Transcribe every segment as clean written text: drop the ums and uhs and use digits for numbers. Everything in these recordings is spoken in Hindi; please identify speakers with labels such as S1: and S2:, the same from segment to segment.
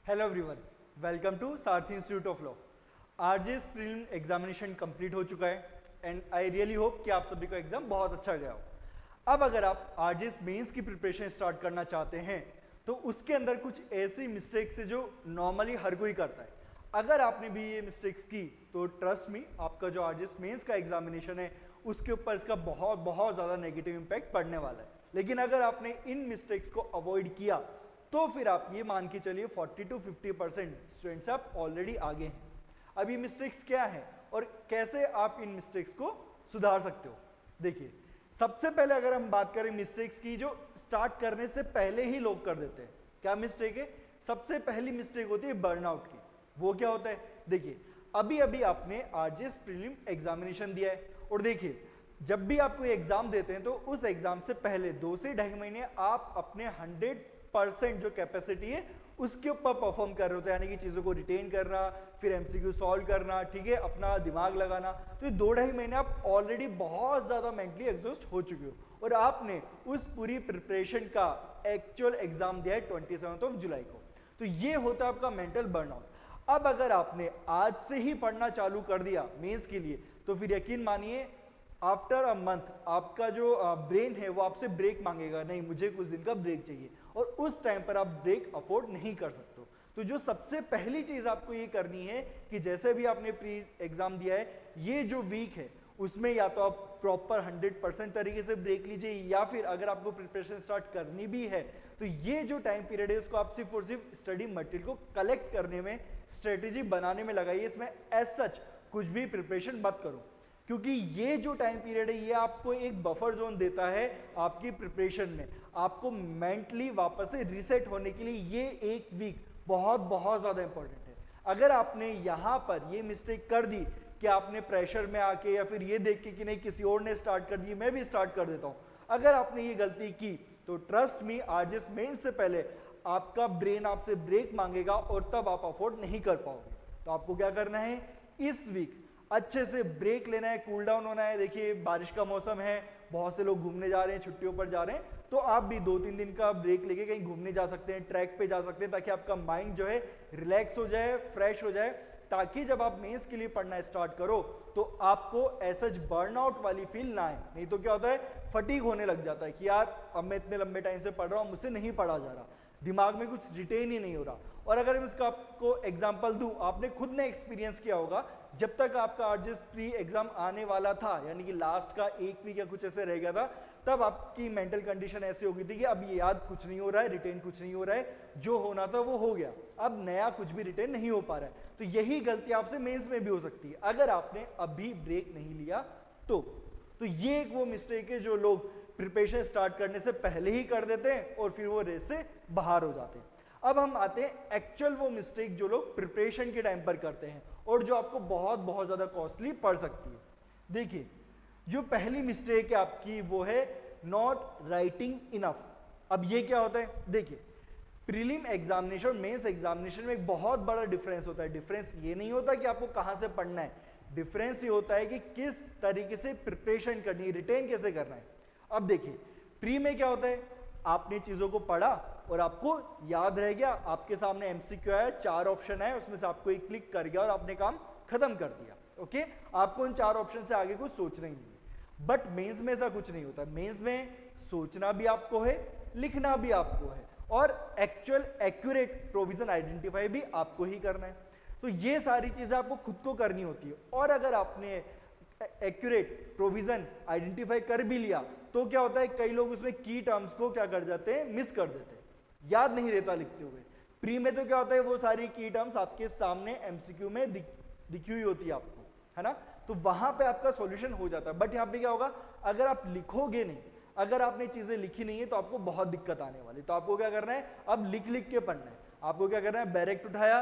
S1: Hello everyone, welcome to Sarathi institute of law. RJS prelim examination complete हो चुका है एंड आई रियली होप कि आप सभी का एग्जाम बहुत अच्छा गया हो। अब अगर आप आरजेएस मेंस की प्रिपरेशन स्टार्ट करना चाहते हैं तो उसके अंदर कुछ ऐसी मिस्टेक्स है जो नॉर्मली हर कोई करता है। अगर आपने भी ये मिस्टेक्स की तो ट्रस्ट मी, आपका जो आरजेएस मेंस का एग्जामिनेशन है उसके ऊपर इसका बहुत बहुत ज़्यादा नेगेटिव इम्पैक्ट पड़ने वाला है। लेकिन अगर आपने इन मिस्टेक्स को अवॉइड किया तो फिर आप ये मान के चलिए 40 to 50% स्टूडेंट्स आप ऑलरेडी आगे हैं। अब ये मिस्टेक्स क्या है और कैसे आप इन मिस्टेक्स को सुधार सकते हो। देखिए, सबसे पहले अगर हम बात करें मिस्टेक्स की जो स्टार्ट करने से पहले ही लोग कर देते हैं, क्या मिस्टेक है? सबसे पहली मिस्टेक होती है बर्नआउट की। वो क्या होता है? देखिए, अभी अभी आपने आरजेएस प्रीलिम एग्जामिनेशन दिया है और देखिए, जब भी आप कोई एग्जाम देते हैं तो उस एग्जाम से पहले 2 से 2.5 महीने आप अपने 100% जो कैपेसिटी है उसके ऊपर परफॉर्म कर रहे होते हैं, यानी कि चीज़ों को रिटेन करना, फिर एमसीक्यू सॉल्व करना, ठीक है, अपना दिमाग लगाना। तो ये 2-2.5 महीने आप ऑलरेडी बहुत ज़्यादा मेंटली एग्जॉस्ट हो चुके हो और आपने उस पूरी प्रिपरेशन का एक्चुअल एग्जाम दिया है 27 जुलाई को। तो ये होता है आपका मेंटल बर्नआउट। अब अगर आपने आज से ही पढ़ना चालू कर दिया मेंस के लिए तो फिर यकीन मानिए आफ्टर अ मंथ आपका जो ब्रेन है वो आपसे ब्रेक मांगेगा, नहीं मुझे कुछ दिन का ब्रेक चाहिए, और उस टाइम पर आप ब्रेक अफोर्ड नहीं कर सकते। तो जो सबसे पहली चीज आपको ये करनी है कि जैसे भी आपने प्री एग्जाम दिया है, ये जो वीक है उसमें या तो आप प्रॉपर 100% तरीके से ब्रेक लीजिए, या फिर अगर आपको प्रिपरेशन स्टार्ट करनी भी है तो ये जो टाइम पीरियड है उसको आप सिर्फ और सिर्फ स्टडी मटेरियल को कलेक्ट करने में, स्ट्रेटेजी बनाने में लगाइए। इसमें एज सच कुछ भी प्रिपरेशन मत करो, क्योंकि ये जो टाइम पीरियड है ये आपको एक बफर जोन देता है आपकी प्रिपरेशन में। आपको मेंटली वापस से रीसेट होने के लिए ये एक वीक बहुत बहुत ज़्यादा इंपॉर्टेंट है। अगर आपने यहाँ पर ये मिस्टेक कर दी कि आपने प्रेशर में आके या फिर ये देख के कि नहीं किसी और ने स्टार्ट कर दी मैं भी स्टार्ट कर देता हूँ, अगर आपने ये गलती की तो ट्रस्ट मी, आरजेएस मेंस से पहले आपका ब्रेन आपसे ब्रेक मांगेगा और तब आप अफोर्ड नहीं कर पाओगे। तो आपको क्या करना है, इस वीक अच्छे से ब्रेक लेना है, कूल डाउन होना है। देखिए, बारिश का मौसम है, बहुत से लोग घूमने जा रहे हैं, छुट्टियों पर जा रहे हैं, तो आप भी 2-3 दिन का ब्रेक लेके कहीं घूमने जा सकते हैं, ट्रैक पे जा सकते हैं, ताकि आपका माइंड जो है रिलैक्स हो जाए, फ्रेश हो जाए, ताकि जब आप मेंस के लिए पढ़ना स्टार्ट करो तो आपको ऐसा बर्नआउट वाली फील ना आए। नहीं तो क्या होता है, फटीग होने लग जाता है कि यार अब मैं इतने लंबे टाइम से पढ़ रहा हूँ, मुझसे नहीं पढ़ा जा रहा, दिमाग में कुछ रिटेन ही नहीं हो रहा। और अगर मैं इसका आपको एग्जांपल दूं, आपने खुद ने एक्सपीरियंस किया होगा, जब तक आपका आरजेएस प्री एग्जाम आने वाला था, यानी कि लास्ट का 1 वीक या कुछ ऐसे रह गया था, तब आपकी मेंटल कंडीशन ऐसी हो गई थी कि अब ये याद कुछ नहीं हो रहा है, रिटेन कुछ नहीं हो रहा है, जो होना था वो हो गया, अब नया कुछ भी रिटेन नहीं हो पा रहा है। तो यही गलती आपसे मेंस में भी हो सकती है अगर आपने अभी ब्रेक नहीं लिया तो ये एक वो मिस्टेक है जो लोग प्रिपरेशन स्टार्ट करने से पहले ही कर देते हैं और फिर वो रेस से बाहर हो जाते हैं। अब हम आते हैं एक्चुअल वो मिस्टेक जो लोग प्रिपरेशन के टाइम पर करते हैं और जो आपको बहुत बहुत ज्यादा कॉस्टली पड़ सकती है। देखिए, जो पहली मिस्टेक है आपकी वो है नॉट राइटिंग इनफ। अब ये क्या होता है? देखिए, प्रीलिम एग्जामिनेशन और मेंस एग्जामिनेशन में एक बहुत बड़ा डिफरेंस होता है। डिफरेंस ये नहीं होता कि आपको कहां से पढ़ना है, डिफरेंस ये होता है कि किस तरीके से प्रिपरेशन करनी है, रिटेन कैसे करना है। अब देखिए, प्री में क्या होता है, आपने चीजों को पढ़ा और आपको याद रह गया, आपके सामने एमसीक्यू आया, 4 ऑप्शन है, उसमें से आपको एक क्लिक कर गया और आपने काम खत्म कर दिया। ओके, आपको इन 4 ऑप्शन से आगे कुछ सोचना ही नहीं है। बट मेंस में ऐसा कुछ नहीं होता। मेंस में सोचना भी आपको है, लिखना भी आपको है, और एक्चुअल एक्यूरेट प्रोविजन आइडेंटिफाई भी आपको ही करना है। तो ये सारी चीजें आपको खुद को करनी होती है। और अगर आपने एक्यूरेट प्रोविजन आइडेंटिफाई कर भी लिया तो क्या होता है, कई लोग उसमें की टर्म्स को क्या कर जाते हैं, मिस कर देते हैं, याद नहीं रहता लिखते हुए। प्री में तो क्या होता है, वो सारी की टर्म्स आपके सामने एमसीक्यू में दिखी हुई होती है आपको, है ना, तो वहां पे आपका सॉल्यूशन हो जाता है। बट यहाँ पे क्या होगा, अगर आप लिखोगे नहीं, अगर आपने चीजें लिखी नहीं है तो आपको बहुत दिक्कत आने वाली। तो आपको क्या करना है, अब लिख लिख के पढ़ना है। आपको क्या करना है, डायरेक्ट उठाया,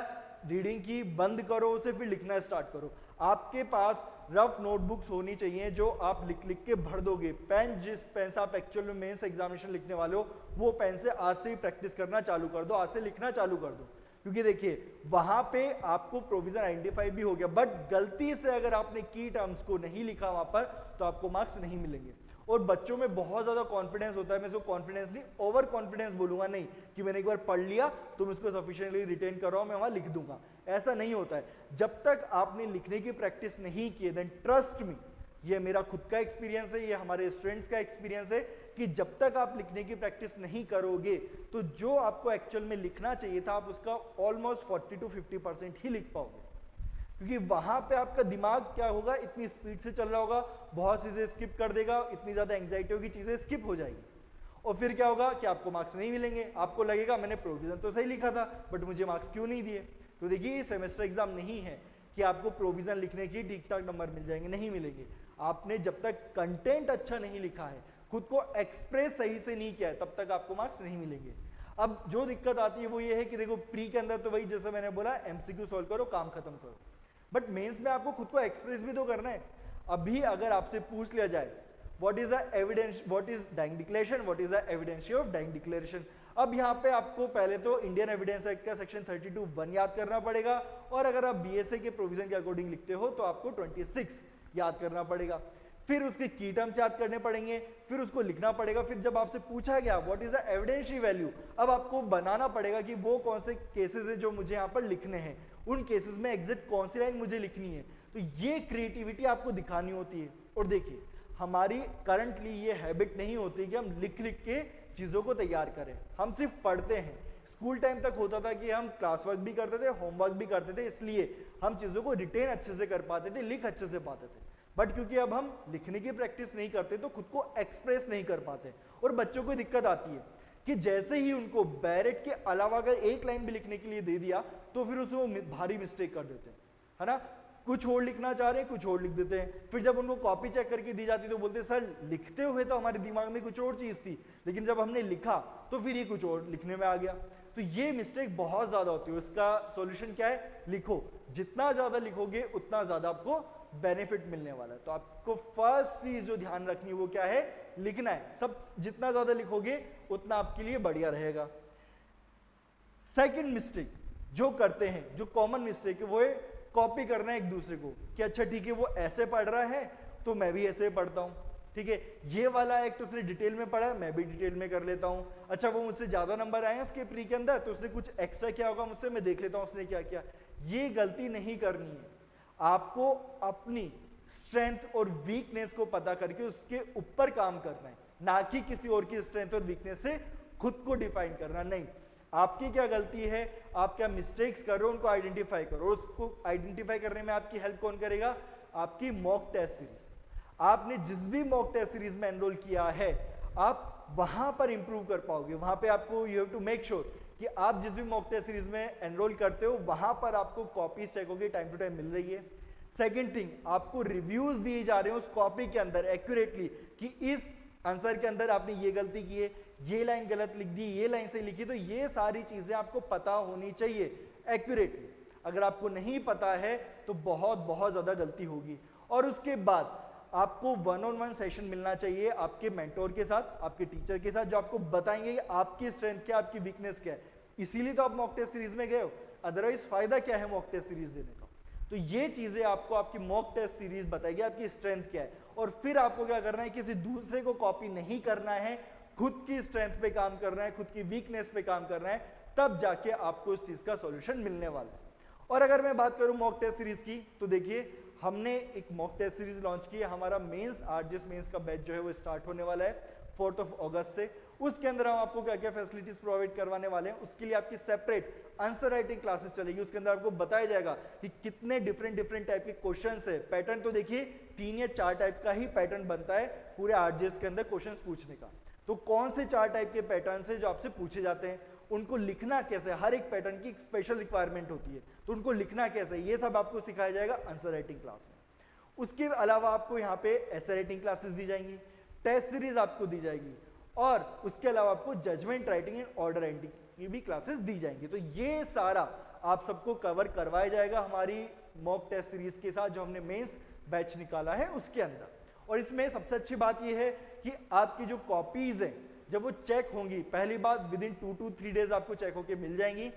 S1: रीडिंग की, बंद करो उसे, फिर लिखना स्टार्ट करो। आपके पास रफ नोटबुक्स होनी चाहिए जो आप लिख लिख के भर दोगे। पेन, जिस पेन से आप एक्चुअल में मेंस एग्जामिनेशन लिखने वाले हो, वो पेन से आज से ही प्रैक्टिस करना चालू कर दो, आज से लिखना चालू कर दो। क्योंकि देखिए, वहां पे आपको प्रोविजन आइडेंटिफाई भी हो गया, बट गलती से अगर आपने की टर्म्स को नहीं लिखा वहां पर तो आपको मार्क्स नहीं मिलेंगे। और बच्चों में बहुत ज़्यादा कॉन्फिडेंस होता है, मैं इसको कॉन्फिडेंस नहीं ओवर कॉन्फिडेंस बोलूंगा, नहीं कि मैंने एक बार पढ़ लिया तुम इसको सफिशिएंटली रिटेन करो मैं वहां लिख दूंगा, ऐसा नहीं होता है। जब तक आपने लिखने की प्रैक्टिस नहीं की देन ट्रस्ट मी, ये मेरा खुद का एक्सपीरियंस है, ये हमारे स्टूडेंट्स का एक्सपीरियंस है कि जब तक आप लिखने की प्रैक्टिस नहीं करोगे तो जो आपको एक्चुअल में लिखना चाहिए था आप उसका ऑलमोस्ट 40 to 50% ही लिख पाओगे, क्योंकि वहां पे आपका दिमाग क्या होगा, इतनी स्पीड से चल रहा होगा, बहुत चीजें स्किप कर देगा, इतनी ज्यादा एंग्जाइटी होगी, चीजें स्किप हो जाएगी और फिर क्या होगा कि आपको मार्क्स नहीं मिलेंगे, आपको लगेगा मैंने प्रोविजन तो सही लिखा था बट मुझे मार्क्स क्यों नहीं दिए। तो देखिए ये सेमेस्टर एग्जाम नहीं है कि आपको प्रोविजन लिखने की ठीक ठाक नंबर मिल जाएंगे, नहीं मिलेंगे। आपने जब तक कंटेंट अच्छा नहीं लिखा है, खुद को एक्सप्रेस सही से नहीं किया है, तब तक आपको मार्क्स नहीं मिलेंगे। अब जो दिक्कत आती है वो ये है कि देखो प्री के अंदर तो वही जैसे मैंने बोला एमसीक्यू सॉल्व करो काम खत्म करो, बट मेंस में आपको खुद को एक्सप्रेस भी तो करना है। अभी अगर आपसे पूछ लिया जाए what is the evidence, what is dying declaration, what is the evidence of dying declaration, अब यहाँ पे आपको पहले तो इंडियन एविडेंस एक्ट का सेक्शन 32(1) याद करना पड़ेगा, और अगर आप बीएसए के प्रोविजन के अकॉर्डिंग लिखते हो तो आपको 26 याद करना पड़ेगा, फिर उसके की टर्म्स याद करने पड़ेंगे, फिर उसको लिखना पड़ेगा। फिर जब आपसे पूछा गया what is the evidential value, अब आपको बनाना पड़ेगा कि वो कौन से केसेस है जो मुझे यहाँ पर लिखने हैं, उन केसेस में एग्जैक्ट कौन सी लाइन मुझे लिखनी है। तो ये क्रिएटिविटी आपको दिखानी होती है। और देखिए हमारी करंटली ये हैबिट नहीं होती कि हम लिख लिख के चीजों को तैयार करें, हम सिर्फ पढ़ते हैं। स्कूल टाइम तक होता था कि हम क्लास वर्क भी करते थे, होमवर्क भी करते थे, इसलिए हम चीजों को रिटेन अच्छे से कर पाते थे, लिख अच्छे से पाते थे। बट क्योंकि अब हम लिखने की प्रैक्टिस नहीं करते तो खुद को एक्सप्रेस नहीं कर पाते, और बच्चों को दिक्कत आती है कि जैसे ही उनको बैरेट के अलावा अगर एक लाइन भी लिखने के लिए दे दिया तो फिर उसमें वो भारी मिस्टेक कर देते हैं, है ना। कुछ और लिखना चाह रहे हैं, कुछ और लिख देते हैं। फिर जब उनको कॉपी चेक करके दी जाती तो बोलते सर लिखते हुए तो हमारे दिमाग में कुछ और चीज थी, लेकिन जब हमने लिखा तो फिर ये कुछ और लिखने में आ गया। तो ये मिस्टेक बहुत ज्यादा होती है। इसका सॉल्यूशन क्या है, लिखो, जितना ज्यादा लिखोगे उतना ज्यादा आपको बेनिफिट मिलने वाला है। तो आपको फर्स्ट चीज जो ध्यान रखनी है वो क्या है, लिखना है। सब जितना ज्यादा लिखोगे उतना आपके लिए बढ़िया रहेगा। सेकंड मिस्टेक जो करते हैं, जो कॉमन मिस्टेक है, वो है कॉपी करना है एक दूसरे को, कि अच्छा ठीक है वो ऐसे पढ़ रहा है तो मैं भी ऐसे पढ़ता हूं, ठीक है ये वाला एक्ट उसने डिटेल में पढ़ा है मैं भी डिटेल में कर लेता हूं, अच्छा वो मुझसे ज्यादा नंबर आए हैं उसके प्री के अंदर तो उसने कुछ एक्स्ट्रा किया होगा मुझसे, मैं देख लेता हूं उसने क्या किया। ये गलती नहीं करनी है। आपको अपनी स्ट्रेंथ और वीकनेस को पता करके उसके ऊपर काम करना है, ना कि किसी और की स्ट्रेंथ और वीकनेस से खुद को डिफाइन करना। नहीं, आपकी क्या गलती है, आप क्या मिस्टेक्स कर रहे हो उनको आइडेंटिफाई करो। उसको आइडेंटिफाई करने में आपकी हेल्प कौन करेगा, आपकी मॉक टेस्ट सीरीज। आपने जिस भी मॉक टेस्ट सीरीज में एनरोल किया है आप वहां पर इंप्रूव कर पाओगे। वहां पे आपको you have to make sure कि आप जिस भी मॉक टेस्ट सीरीज में एनरोल करते हो वहां पर आपको कॉपीज चेक होगी, टाइम टू टाइम मिल रही है। सेकेंड थिंग, आपको रिव्यूज दिए जा रहे हैं उस कॉपी के अंदर एक्यूरेटली कि इस आंसर के अंदर आपने ये गलती की है, ये लाइन गलत लिख दी, ये लाइन सही लिखी। तो ये सारी चीजें आपको पता होनी चाहिए एक्यूरेटली। अगर आपको नहीं पता है तो बहुत बहुत ज्यादा गलती होगी। और उसके बाद आपको 1-on-1 सेशन मिलना चाहिए आपके मेंटोर के साथ, आपके टीचर के साथ, जो आपको बताएंगे कि आपकी स्ट्रेंथ क्या, आपकी वीकनेस क्या है। इसीलिए तो आप मॉक टेस्ट सीरीज में गए हो, अदरवाइज फायदा क्या है मॉक टेस्ट सीरीज देने का। तो ये चीजें आपको आपकी मॉक टेस्ट सीरीज बताएगी आपकी स्ट्रेंथ क्या है। और फिर आपको क्या करना है, किसी दूसरे को कॉपी नहीं करना है, खुद की स्ट्रेंथ पे काम करना है, खुद की वीकनेस पे काम करना है, तब जाके आपको इस चीज का सॉल्यूशन मिलने वाला है। और अगर मैं बात करूं मॉक टेस्ट सीरीज की, तो देखिए हमने एक मॉक टेस्ट सीरीज लॉन्च की है। हमारा मेंस आरजीएस मेंस का बैच जो है वो स्टार्ट होने वाला है 4 अगस्त से। उसके अंदर हम आपको क्या क्या फैसिलिटीज प्रोवाइड करवाने वाले हैं, उसके लिए आपकी सेपरेट आंसर राइटिंग क्लासेस चलेगी। उसके अंदर आपको बताया जाएगा कि कितने डिफरेंट टाइप के क्वेश्चंस है। पैटर्न तो देखिए 3 या 4 टाइप का ही पैटर्न बनता है पूरे आरजीएस के अंदर क्वेश्चंस पूछने का। तो कौन से 4 टाइप के पैटर्न है जो आपसे पूछे जाते हैं, उनको लिखना कैसे, हर एक पैटर्न की एक स्पेशल रिक्वायरमेंट होती है, तो उनको लिखना कैसे, ये सब आपको सिखाया जाएगा आंसर राइटिंग क्लास में। उसके अलावा आपको यहाँ पे एसे राइटिंग क्लासेस दी जाएंगी, टेस्ट सीरीज आपको दी जाएगी, और उसके अलावा आपको judgment writing and order writing की भी क्लासेस दी जाएंगी। तो ये सारा आप सबको कवर करवाया जाएगा हमारी मॉक टेस्ट सीरीज के साथ जो हमने मेंस बैच निकाला है उसके अंदर। और इसमें सबसे अच्छी बात यह है कि आपकी जो कॉपीज है जब वो चेक होंगी, पहली बात विदिन 2 to 3 डेज आपको चेक होके मिल जाएंगी।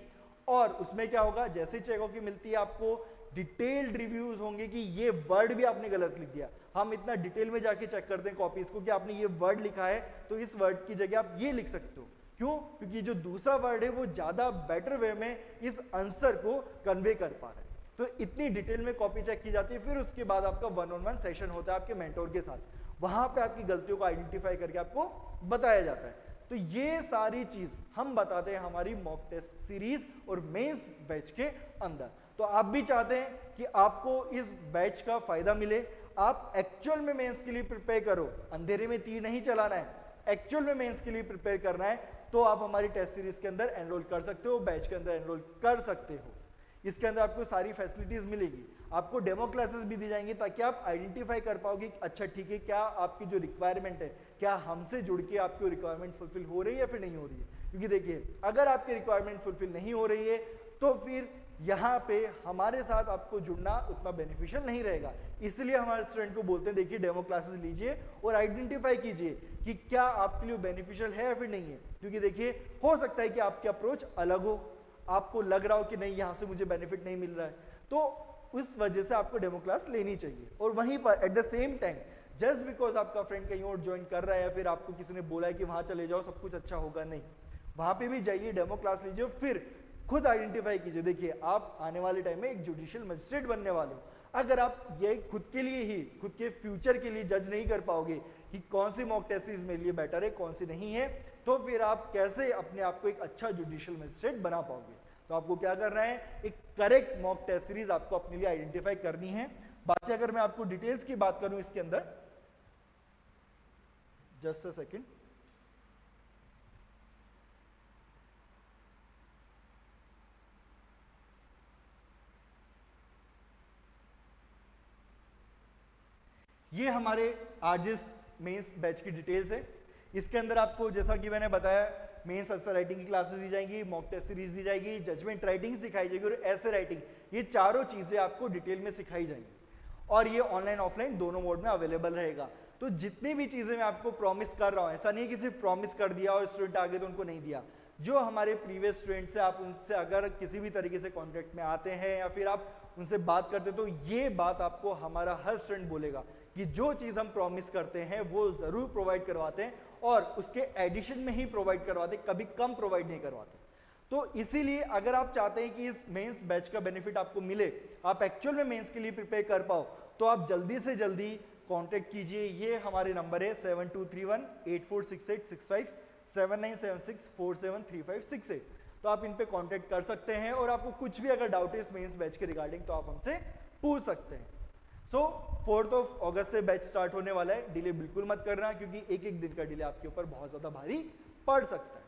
S1: और उसमें क्या होगा, जैसे चेक होके मिलती है आपको डिटेल्ड रिव्यूज होंगे कि ये वर्ड भी आपने गलत लिख दिया। हम इतना डिटेल में जाके चेक करते हैं कॉपीज को कि आपने ये वर्ड लिखा है तो इस वर्ड की जगह आप ये लिख सकते हो। क्यों? क्योंकि जो दूसरा वर्ड है वो ज्यादा बेटर वे में इस आंसर को कन्वे कर पा रहा है। तो इतनी डिटेल में कॉपी चेक की जाती है। फिर उसके बाद आपका 1-on-1 सेशन होता है आपके मेंटोर के साथ, वहां पे आपकी गलतियों को आइडेंटिफाई करके आपको बताया जाता है। तो ये सारी चीज हम बताते हैं हमारी मॉक टेस्ट सीरीज और मेंस बैच के अंदर। तो आप भी चाहते हैं कि आपको इस बैच का फायदा मिले, आप एक्चुअल में मेंस के लिए प्रिपेयर करो, अंधेरे में तीर नहीं चलाना है, एक्चुअल में मेंस के लिए प्रिपेयर करना है, तो आप हमारी टेस्ट सीरीज के अंदर एनरोल कर सकते हो, बैच के अंदर एनरोल कर सकते हो। इसके अंदर आपको सारी फैसिलिटीज मिलेगी, आपको डेमो क्लासेस भी दी जाएंगी ताकि आप आइडेंटिफाई कर पाओगे अच्छा ठीक है क्या आपकी जो रिक्वायरमेंट है, क्या हमसे जुड़ के आपकी रिक्वायरमेंट फुलफिल हो रही है या फिर नहीं हो रही है। क्योंकि देखिए अगर आपकी रिक्वायरमेंट फुलफिल नहीं हो रही है तो फिर यहाँ पे हमारे साथ आपको जुड़ना उतना बेनिफिशियल नहीं रहेगा। इसलिए हमारे स्टूडेंट को बोलते हैं देखिए डेमो क्लासेस लीजिए और आइडेंटिफाई कीजिए कि क्या आपके लिए बेनिफिशियल है या फिर नहीं है। क्योंकि देखिए हो सकता है कि आपकी अप्रोच अलग हो, आपको लग रहा हो कि नहीं यहाँ से मुझे बेनिफिट नहीं मिल रहा है, तो उस वजह से आपको डेमो क्लास लेनी चाहिए। और वहीं पर at the same time just because आपका फ्रेंड कहीं और ज्वाइन कर रहा है या फिर आपको किसी ने बोला है कि वहां चले जाओ सब कुछ अच्छा होगा, नहीं, वहां पे भी जाइए, डेमो क्लास लीजिए, फिर खुद आइडेंटिफाई कीजिए। देखिए आप आने वाले टाइम में एक जुडिशियल मजिस्ट्रेट बनने वाले हो, अगर आप ये खुद के लिए ही खुद के फ्यूचर के लिए जज नहीं कर पाओगे कि कौन सी मॉक टेस्ट सीरीज मेरे लिए बेटर है कौन सी नहीं है, तो फिर आप कैसे अपने आप को एक अच्छा जुडिशियल मजिस्ट्रेट बना पाओगे। तो आपको क्या करना है, एक करेक्ट मॉक टेस्ट सीरीज आपको अपने लिए आइडेंटिफाई करनी है। बाकी अगर मैं आपको डिटेल्स की बात करूं इसके अंदर, जस्ट अ सेकंड, ये हमारे आरजेएस मेंस बैच की डिटेल्स है। इसके अंदर आपको जैसा कि मैंने बताया मेंस आंसर राइटिंग की क्लासेस दी जाएंगी, मॉक टेस्ट सीरीज दी जाएगी, जजमेंट राइटिंग सिखाई जाएगी और ऐसे राइटिंग, ये चारों चीजें आपको डिटेल में सिखाई जाएंगी और ये ऑनलाइन ऑफलाइन दोनों मोड में अवेलेबल रहेगा। तो जितनी भी चीजें मैं आपको प्रॉमिस कर रहा हूं, ऐसा नहीं है कि सिर्फ प्रॉमिस कर दिया और स्टूडेंट आगे तो उनको नहीं दिया। जो हमारे प्रीवियस स्टूडेंट्स हैं, आप उनसे अगर किसी भी तरीके से कॉन्टेक्ट में आते हैं या फिर आप उनसे बात करते, तो ये बात आपको हमारा हर स्टूडेंट बोलेगा कि जो चीज हम प्रॉमिस करते हैं वो जरूर प्रोवाइड करवाते हैं और उसके एडिशन में ही प्रोवाइड करवाते, कभी कम प्रोवाइड नहीं करवाते। तो इसीलिए अगर आप चाहते हैं कि इस मेंस बैच का बेनिफिट आपको मिले, आप एक्चुअल में मेंस के लिए प्रिपेयर कर पाओ, तो आप जल्दी से जल्दी कांटेक्ट कीजिए। ये हमारे नंबर है 7231-846865, 7976473568। तो आप इन पे कांटेक्ट कर सकते हैं और आपको कुछ भी अगर डाउट है इस मेंस बैच के रिगार्डिंग तो आप हमसे पूछ सकते हैं। 4 अगस्त से बैच स्टार्ट होने वाला है, डिले बिल्कुल मत करना क्योंकि एक एक दिन का डिले आपके ऊपर बहुत ज्यादा भारी पड़ सकता है।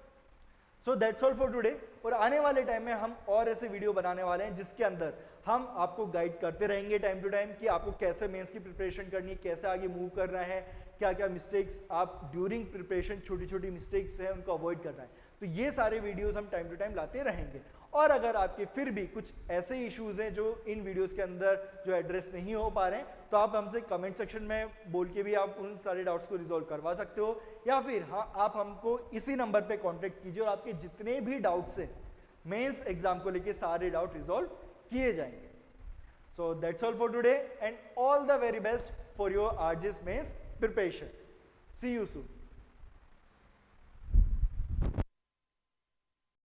S1: सो दैट्स ऑल फॉर टुडे। और आने वाले टाइम में हम और ऐसे वीडियो बनाने वाले हैं जिसके अंदर हम आपको गाइड करते रहेंगे टाइम टू टाइम कि आपको कैसे मेंस की प्रिपरेशन करनी है, कैसे आगे मूव करना है, क्या क्या मिस्टेक्स आप ड्यूरिंग प्रिपरेशन छोटी छोटी मिस्टेक्स हैं उनको अवॉइड करना है। तो ये सारे वीडियोस हम टाइम टू टाइम लाते रहेंगे। और अगर आपके फिर भी कुछ ऐसे इश्यूज हैं जो इन वीडियोस के अंदर जो एड्रेस नहीं हो पा रहे हैं, तो आप हमसे कमेंट सेक्शन में बोल के भी आप उन सारे डाउट्स को रिजॉल्व करवा सकते हो, या फिर हाँ आप हमको इसी नंबर पे कांटेक्ट कीजिए और आपके जितने भी डाउट्स हैं मेंस एग्जाम को लेके सारे डाउट रिजॉल्व किए जाएंगे। So that's all for today and all the very best for your RJS mains preparation. See you soon.